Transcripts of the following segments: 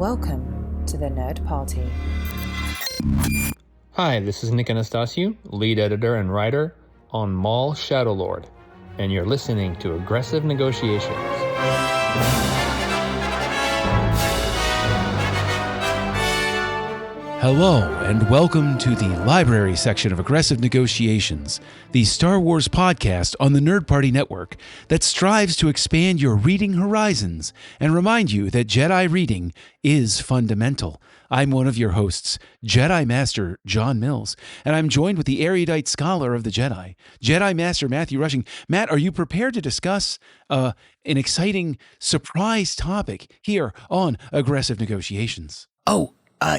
Welcome to the Nerd Party. Hi, this is Nick Anastasiou, lead editor and writer on Maul Shadowlord, and you're listening to Aggressive Negotiations. Hello, and welcome to the library section of Aggressive Negotiations, the Star Wars podcast on the Nerd Party Network that strives to expand your reading horizons and remind you that Jedi reading is fundamental. I'm one of your hosts, Jedi Master John Mills, and I'm joined with the erudite scholar of the Jedi, Jedi Master Matthew Rushing. Matt, are you prepared to discuss an exciting surprise topic here on Aggressive Negotiations?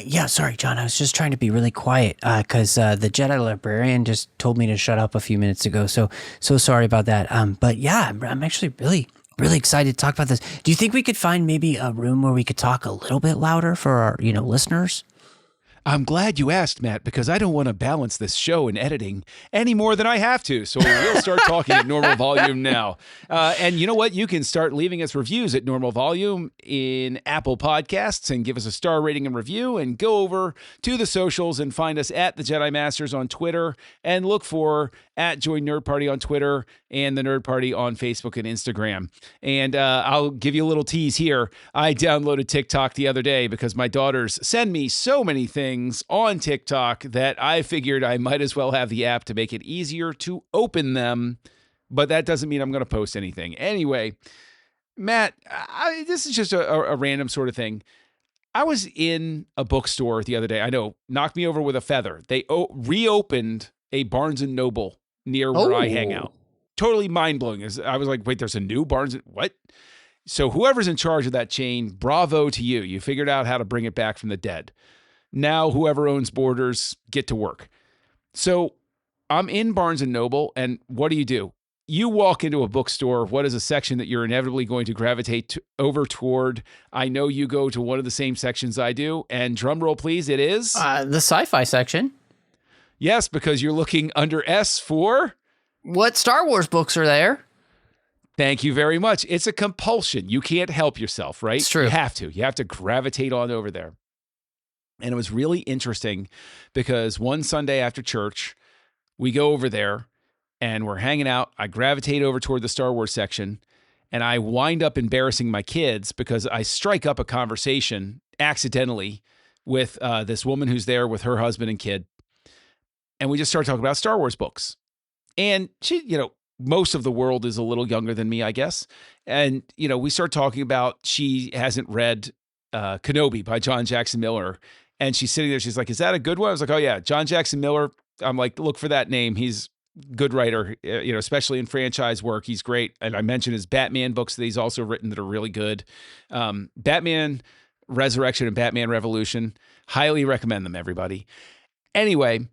Yeah, sorry, John. I was just trying to be really quiet because the Jedi librarian just told me to shut up a few minutes ago. So sorry about that. But yeah, I'm actually really excited to talk about this. Do you think we could find maybe a room where we could talk a little bit louder for our, listeners? I'm glad you asked, Matt, because I don't want to balance this show in editing any more than I have to. So we'll start talking at normal volume now. And you know what? You can start leaving us reviews at normal volume in Apple Podcasts and give us a star rating and review, and go over to the socials and find us at the Jedi Masters on Twitter, and look for at Join Nerd Party on Twitter and the Nerd Party on Facebook and Instagram. And I'll give you a little tease here. I downloaded TikTok the other day because my daughters send me so many things on TikTok that I figured I might as well have the app to make it easier to open them. But that doesn't mean I'm going to post anything. Anyway, Matt, this is just a random sort of thing. I was in a bookstore the other day. I know, knocked me over with a feather. They reopened a Barnes & Noble near where I hang out. Totally mind-blowing. I was like, wait, there's a new Barnes & what? So whoever's in charge of that chain, bravo to you. You figured out how to bring it back from the dead. Now whoever owns Borders, get to work. So I'm in Barnes & Noble, and what do? You walk into a bookstore. What is a section that you're inevitably going to gravitate over toward? I know you go to one of the same sections I do, and drum roll, please, it is? The sci-fi section. Yes, because you're looking under S for? What Star Wars books are there? Thank you very much. It's a compulsion. You can't help yourself, right? It's true. You have to. You have to gravitate on over there. And it was really interesting because one Sunday after church, we go over there and we're hanging out. I gravitate over toward the Star Wars section, and I wind up embarrassing my kids because I strike up a conversation accidentally with this woman who's there with her husband and kid. And we just start talking about Star Wars books. And she, most of the world is a little younger than me, I guess. And, we start talking about she hasn't read Kenobi by John Jackson Miller. And she's sitting there. She's like, is that a good one? I was like, oh, yeah, John Jackson Miller. I'm like, look for that name. He's a good writer, especially in franchise work. He's great. And I mentioned his Batman books that he's also written that are really good. Batman Resurrection and Batman Revolution. Highly recommend them, everybody. Anyway,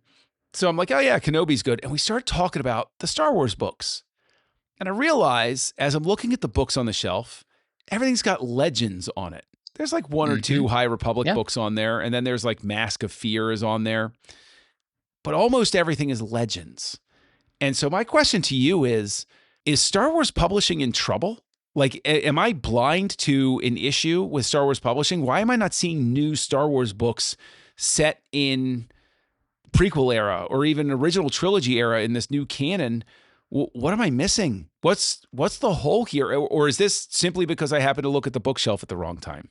so I'm like, oh, yeah, Kenobi's good. And we start talking about the Star Wars books. And I realize as I'm looking at the books on the shelf, everything's got legends on it. There's like one or two High Republic books on there. And then there's like Mask of Fear is on there. But almost everything is legends. And so my question to you is Star Wars publishing in trouble? Like, am I blind to an issue with Star Wars publishing? Why am I not seeing new Star Wars books set in prequel era or even original trilogy era in this new canon? What am I missing? What's the hole here? Or is this simply because I happen to look at the bookshelf at the wrong time?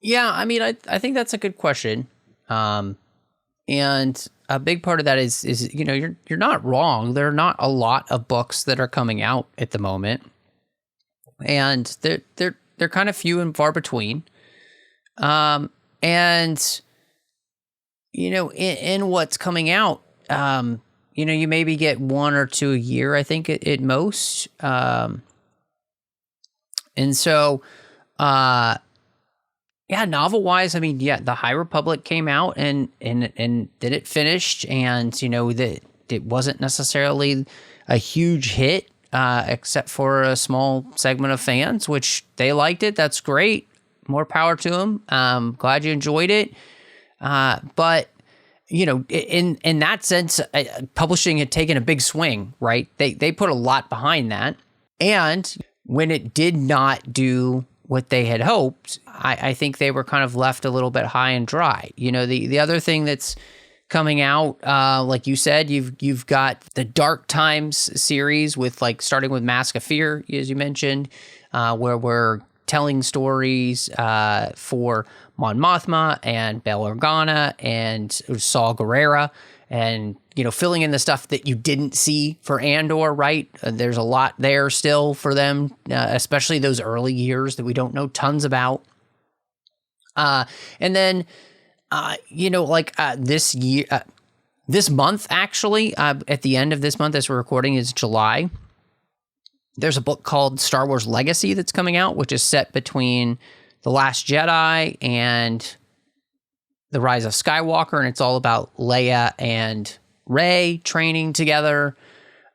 Yeah, I mean, I think that's a good question. And a big part of that is you're not wrong. There are not a lot of books that are coming out at the moment. And they're kind of few and far between. And in what's coming out, you maybe get one or two a year, I think at most. And so, novel wise, I mean, the High Republic came out and then it finished, and that it wasn't necessarily a huge hit, except for a small segment of fans, which they liked it. That's great. More power to them. Glad you enjoyed it. But in that sense, publishing had taken a big swing, right? They put a lot behind that. And when it did not do what they had hoped, I think they were kind of left a little bit high and dry. You know, the other thing that's coming out, like you said, you've got the Dark Times series with like starting with Mask of Fear, as you mentioned, where we're telling stories for Mon Mothma and Bail Organa and Saw Gerrera, and you know, filling in the stuff that you didn't see for Andor, right? There's a lot there still for them, especially those early years that we don't know tons about. And then, you know, like this year, this month, actually, at the end of this month, as we're recording, is July. There's a book called Star Wars Legacy that's coming out, which is set between The Last Jedi and The Rise of Skywalker, and it's all about Leia and Rey training together.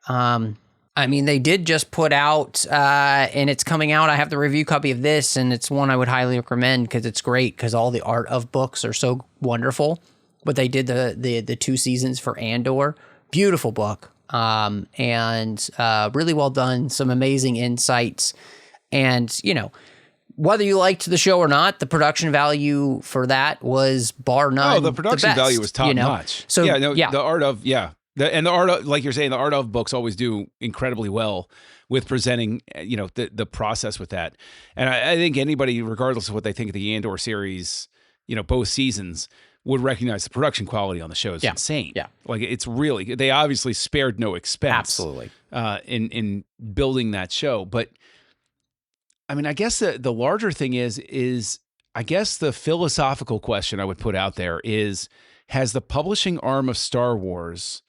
I mean, they did just put out, and it's coming out. I have the review copy of this, and it's one I would highly recommend because it's great because all the art of books are so wonderful. But they did the 2 seasons for Andor. Beautiful book. And really well done. Some amazing insights. And, you know, whether you liked the show or not, the production value for that was bar none. Oh, the production best, value was top you know? notch. So the art of the art of, like you're saying, the art of books always do incredibly well with presenting, you know, the process with that. And I think anybody, regardless of what they think of the Andor series, you know, both seasons, would recognize the production quality on the show is insane. Yeah, like it's really, they obviously spared no expense. Absolutely. In building that show, but I mean, I guess the larger thing is I guess the philosophical question I would put out there is, has the publishing arm of Star Wars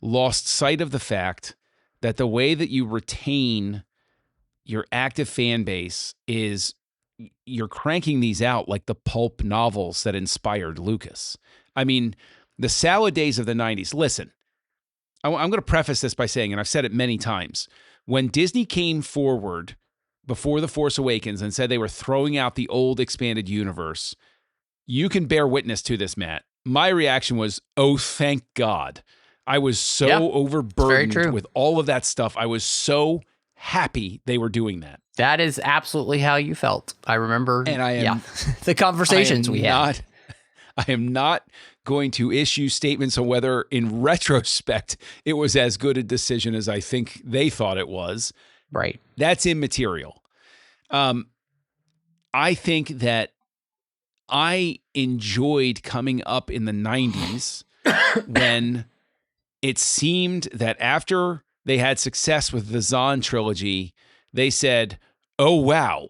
lost sight of the fact that the way that you retain your active fan base is you're cranking these out like the pulp novels that inspired Lucas? I mean, the salad days of the 90s. Listen, I'm going to preface this by saying, and I've said it many times, when Disney came forward before The Force Awakens and said they were throwing out the old expanded universe, you can bear witness to this, Matt. My reaction was, oh, thank God. I was so overburdened with all of that stuff. I was so happy they were doing that. That is absolutely how you felt. I remember, and I am, the conversations we had. I am not going to issue statements on whether, in retrospect, it was as good a decision as I think they thought it was. Right. That's immaterial. I think that I enjoyed coming up in the 90s when it seemed that after they had success with the Zahn trilogy, they said, oh, wow,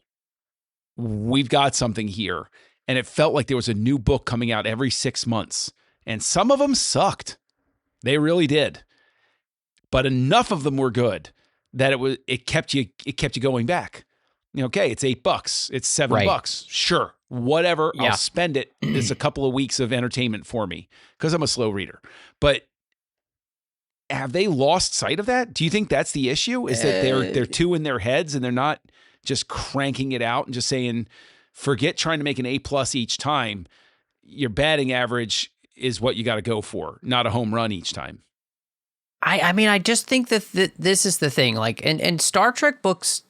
we've got something here. And it felt like there was a new book coming out every 6 months. And some of them sucked. They really did. But enough of them were good that it kept you going back. You know, okay, it's $8. It's $7. Sure. Whatever. I'll spend it. It's a couple of weeks of entertainment for me because I'm a slow reader. But have they lost sight of that? Do you think that's the issue? Is that they're too in their heads and they're not just cranking it out and just saying, forget trying to make an A+ each time. Your batting average is what you got to go for, not a home run each time. I mean, I just think that this is the thing. Like, and Star Trek books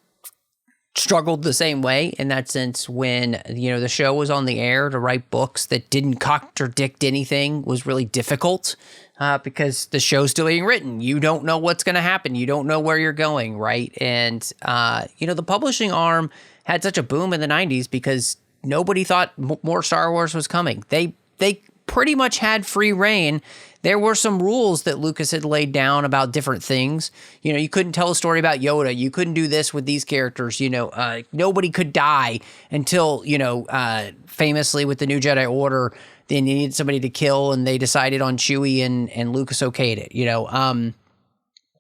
struggled the same way in that sense when, you know, the show was on the air. To write books that didn't contradict anything was really difficult because the show's still being written. You don't know what's going to happen. You don't know where you're going, right? And, you know, the publishing arm had such a boom in the 90s because nobody thought more Star Wars was coming. They pretty much had free reign. There were some rules that Lucas had laid down about different things. You know, you couldn't tell a story about Yoda. You couldn't do this with these characters. You know, nobody could die until, you know, famously with the New Jedi Order, they needed somebody to kill and they decided on Chewie and Lucas okayed it, you know.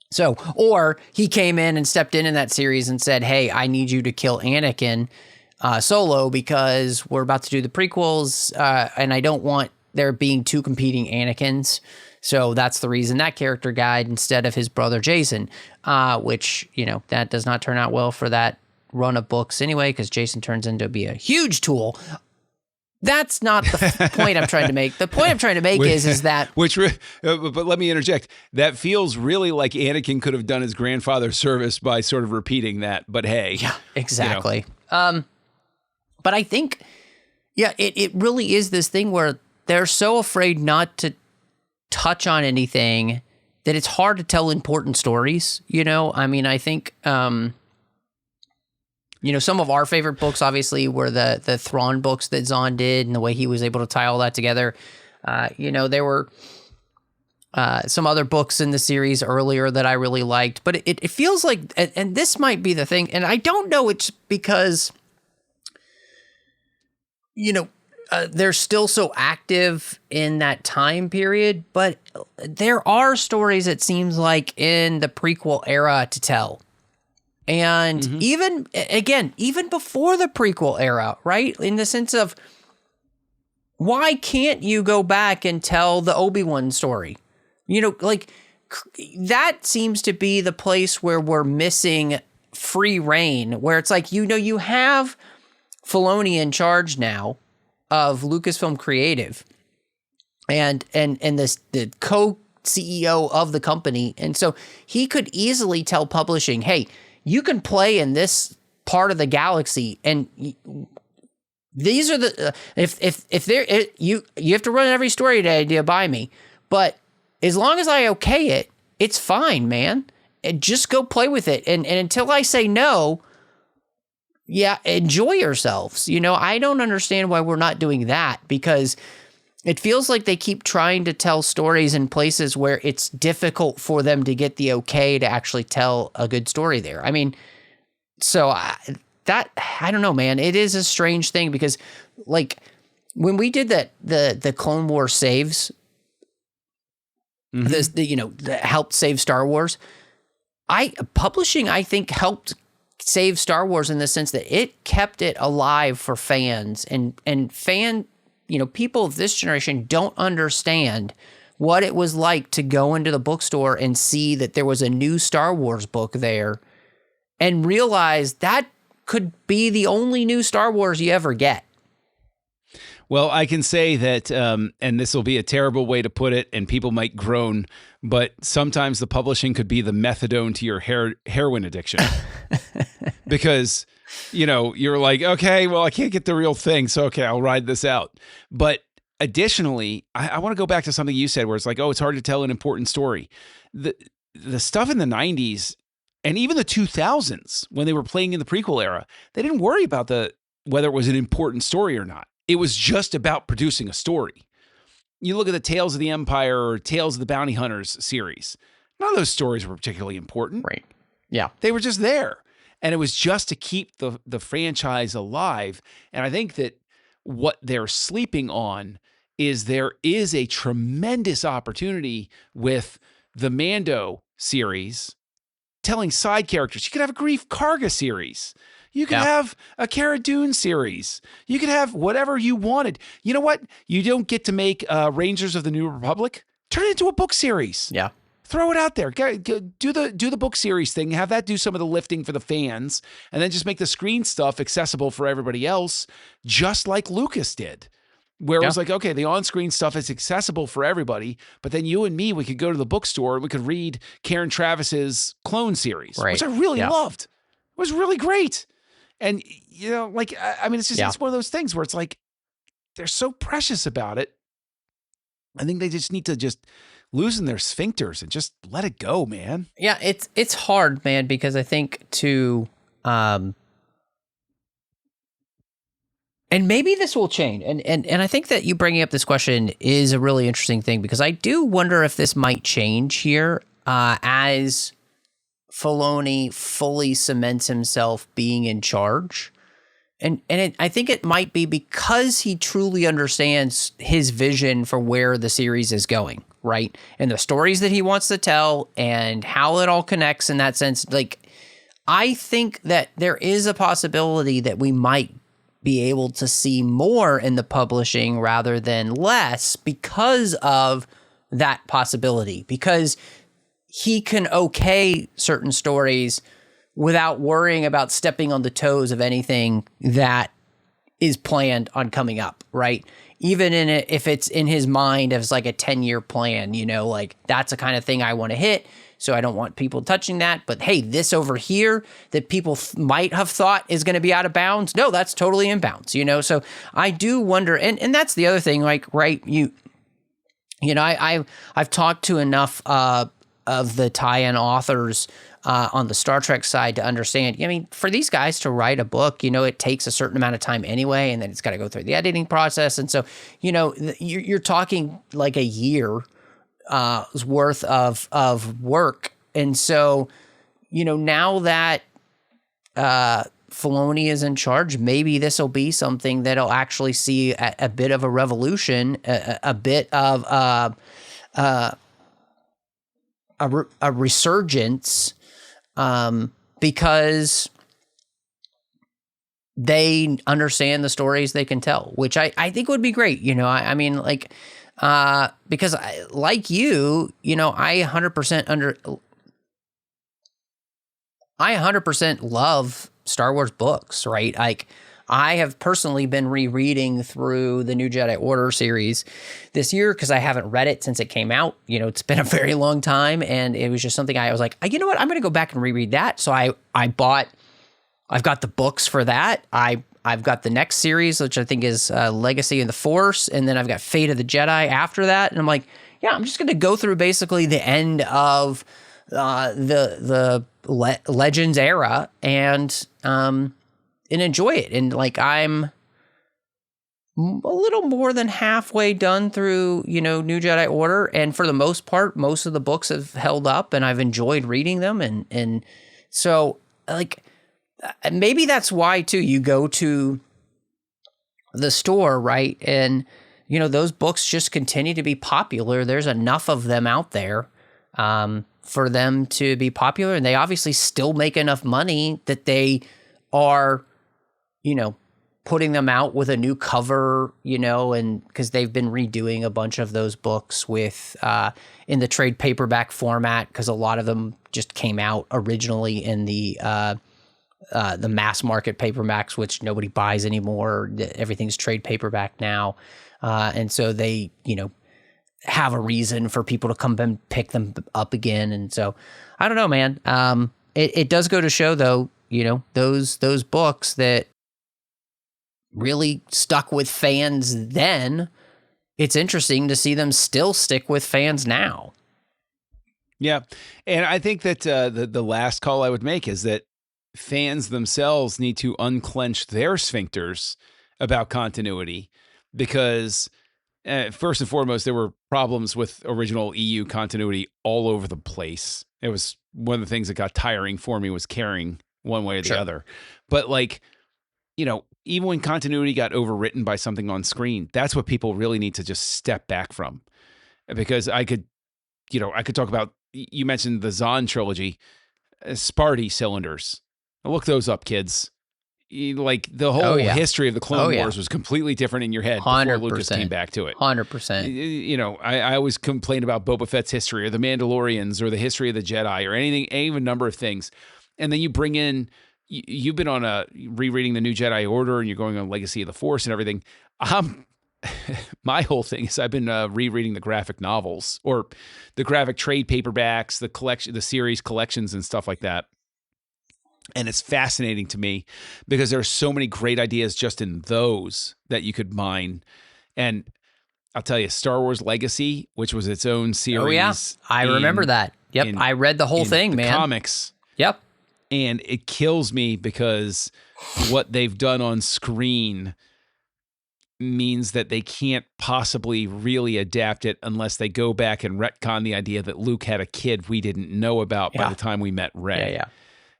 So, or he came in and stepped in that series and said, hey, I need you to kill Anakin Solo because we're about to do the prequels and I don't want there being 2 competing Anakins. So that's the reason that character died instead of his brother Jason, which, you know, that does not turn out well for that run of books anyway, because Jason turns into be a huge tool. That's not the point I'm trying to make. The point I'm trying to make is that... but let me interject. That feels really like Anakin could have done his grandfather's service by sort of repeating that, but hey. Yeah, exactly. You know. But I think, yeah, it really is this thing where they're so afraid not to touch on anything that it's hard to tell important stories. I mean, I think, some of our favorite books obviously were the Thrawn books that Zahn did, and the way he was able to tie all that together. There were some other books in the series earlier that I really liked, but it feels like, and this might be the thing, and I don't know, it's because, they're still so active in that time period, but there are stories, it seems like, in the prequel era to tell. And even before the prequel era, right? In the sense of, why can't you go back and tell the Obi-Wan story? That seems to be the place where we're missing free reign, where it's like, you have Filoni in charge now of Lucasfilm Creative and the co-CEO of the company. And so he could easily tell publishing, hey, you can play in this part of the galaxy, and these are the you have to run every story idea by me, but as long as I okay it, it's fine, man. And just go play with it. And until I say no, yeah, enjoy yourselves. I don't understand why we're not doing that, because it feels like they keep trying to tell stories in places where it's difficult for them to get the okay to actually tell a good story there. I mean, so I don't know, man. It is a strange thing, because like when we did the Clone Wars saves, that helped save Star Wars. Publishing, I think, helped save Star Wars in the sense that it kept it alive for fans, and people of this generation don't understand what it was like to go into the bookstore and see that there was a new Star Wars book there, and realize that could be the only new Star Wars you ever get. Well, I can say that, and this will be a terrible way to put it, and people might groan, but sometimes the publishing could be the methadone to your heroin addiction. Because, you're like, okay, well, I can't get the real thing, so okay, I'll ride this out. But additionally, I want to go back to something you said where it's like, oh, it's hard to tell an important story. The stuff in the 90s and even the 2000s, when they were playing in the prequel era, they didn't worry about whether it was an important story or not. It was just about producing a story. You look at the Tales of the Empire or Tales of the Bounty Hunters series. None of those stories were particularly important. Right. Yeah. They were just there. And it was just to keep the franchise alive. And I think that what they're sleeping on is there is a tremendous opportunity with the Mando series telling side characters. You could have a Grief Karga series. You could have a Cara Dune series. You could have whatever you wanted. You know what? You don't get to make Rangers of the New Republic. Turn it into a book series. Yeah. Throw it out there. Do the book series thing. Have that do some of the lifting for the fans, and then just make the screen stuff accessible for everybody else, just like Lucas did. Where it was like, okay, the on-screen stuff is accessible for everybody, but then you and me, we could go to the bookstore and we could read Karen Travis's Clone series, which I really loved. It was really great. And, it's just it's one of those things where it's like, they're so precious about it. I think they just need to just loosen their sphincters and just let it go, man. Yeah, it's hard, man, because I think and maybe this will change. And I think that you bringing up this question is a really interesting thing, because I do wonder if this might change here as Filoni fully cements himself being in charge. I think it might be because he truly understands his vision for where the series is going, right? And the stories that he wants to tell and how it all connects in that sense. Like, I think that there is a possibility that we might be able to see more in the publishing rather than less because of that possibility, because he can okay certain stories without worrying about stepping on the toes of anything that is planned on coming up, right? Even if it's in his mind as like a 10-year plan, like that's the kind of thing I want to hit. So I don't want people touching that. But hey, this over here that people might have thought is going to be out of bounds, no, that's totally in bounds, So I do wonder, and that's the other thing, like, right, I've talked to enough of the tie-in authors on the Star Trek side to understand. I mean, for these guys to write a book, it takes a certain amount of time anyway, and then it's got to go through the editing process, and so you're talking like a year worth of work, and so now that Filoni is in charge, maybe this will be something that'll actually see a bit of a revolution, a bit of a resurgence, because they understand the stories they can tell, which I think would be great. I mean, like, because like you, I 100% love Star Wars books, right? Like, I have personally been rereading through the New Jedi Order series this year because I haven't read it since it came out. It's been a very long time, and it was just something I was like, you know what, I'm going to go back and reread that. So I've got the books for that. I've got the next series, which I think is Legacy of the Force, and then I've got Fate of the Jedi after that. And I'm like, yeah, I'm just going to go through basically the end of the Legends era and enjoy it. And like, I'm a little more than halfway done through, New Jedi Order. And for the most part, most of the books have held up and I've enjoyed reading them. And so, like, maybe that's why too, you go to the store, right? And, those books just continue to be popular. There's enough of them out there, for them to be popular, and they obviously still make enough money that they are, putting them out with a new cover, and because they've been redoing a bunch of those books with in the trade paperback format, because a lot of them just came out originally in the mass market paperbacks, which nobody buys anymore. Everything's trade paperback now, and so they, have a reason for people to come and pick them up again. And so I don't know, man. It does go to show though, those books that really stuck with fans then, it's interesting to see them still stick with fans now. Yeah. And I think that the last call I would make is that fans themselves need to unclench their sphincters about continuity, because first and foremost, there were problems with original EU continuity all over the place. It was one of the things that got tiring for me, was caring one way or the other. But like, even when continuity got overwritten by something on screen, that's what people really need to just step back from. Because I could talk about, you mentioned the Zahn trilogy, Sparty cylinders. Look those up, kids. Like, the whole history of the Clone Wars was completely different in your head before 100%. Lucas came back to it. 100%. I always complain about Boba Fett's history, or the Mandalorians, or the history of the Jedi, or anything, even number of things. And then you bring in, you've been on rereading the New Jedi Order, and you're going on Legacy of the Force and everything. My whole thing is I've been rereading the graphic novels, or the graphic trade paperbacks, the series collections and stuff like that. And it's fascinating to me because there are so many great ideas just in those that you could mine. And I'll tell you, Star Wars Legacy, which was its own series. Oh, yeah. I remember that. Yep. I read the whole thing, man. Comics. Yep. And it kills me because what they've done on screen means that they can't possibly really adapt it unless they go back and retcon the idea that Luke had a kid we didn't know about by the time we met Rey. Yeah.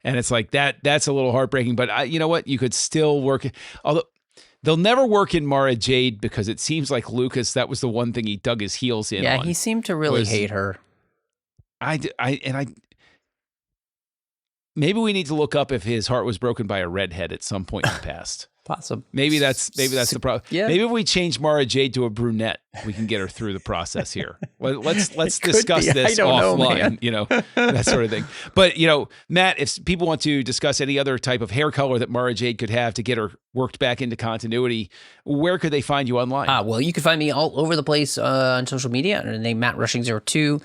And it's like that's a little heartbreaking, but you know what? You could still work it. Although they'll never work in Mara Jade, because it seems like Lucas, that was the one thing he dug his heels in on. Yeah, he seemed to really hate her. Maybe we need to look up if his heart was broken by a redhead at some point in the past. Possible. Maybe that's the problem. Yeah. Maybe if we change Mara Jade to a brunette, we can get her through the process here. Let's Could discuss be. this I don't know, offline, man. That sort of thing. But, Matt, if people want to discuss any other type of hair color that Mara Jade could have to get her worked back into continuity, where could they find you online? Well, you can find me all over the place on social media under the name Matt Rushing02.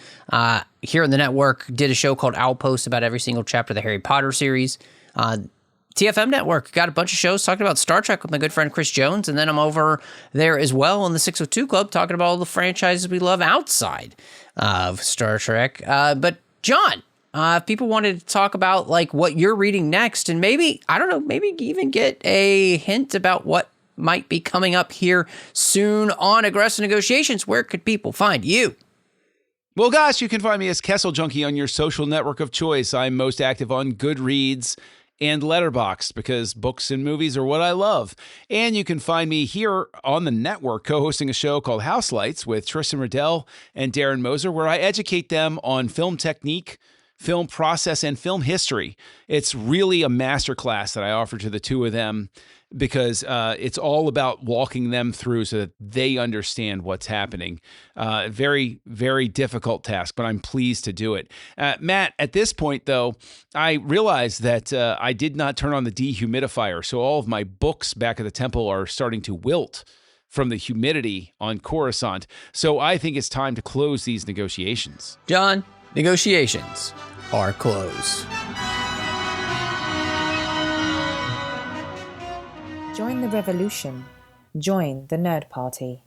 Here on the network, did a show called Outpost about every single chapter of the Harry Potter series. TFM Network, got a bunch of shows talking about Star Trek with my good friend Chris Jones, and then I'm over there as well in the 602 Club talking about all the franchises we love outside of Star Trek. But John, if people wanted to talk about like what you're reading next, and maybe, I don't know, maybe even get a hint about what might be coming up here soon on Aggressive Negotiations, where could people find you? Well, gosh, you can find me as Kessel Junkie on your social network of choice. I'm most active on Goodreads and Letterboxd because books and movies are what I love. And you can find me here on the network co-hosting a show called House Lights with Tristan Riddell and Darren Moser, where I educate them on film technique, film process, and film history. It's really a masterclass that I offer to the two of them because it's all about walking them through so that they understand what's happening. Very, very difficult task, but I'm pleased to do it. Matt, at this point, though, I realized that I did not turn on the dehumidifier, so all of my books back at the temple are starting to wilt from the humidity on Coruscant. So I think it's time to close these negotiations. John, negotiations are closed. Join the revolution. Join the Nerd Party.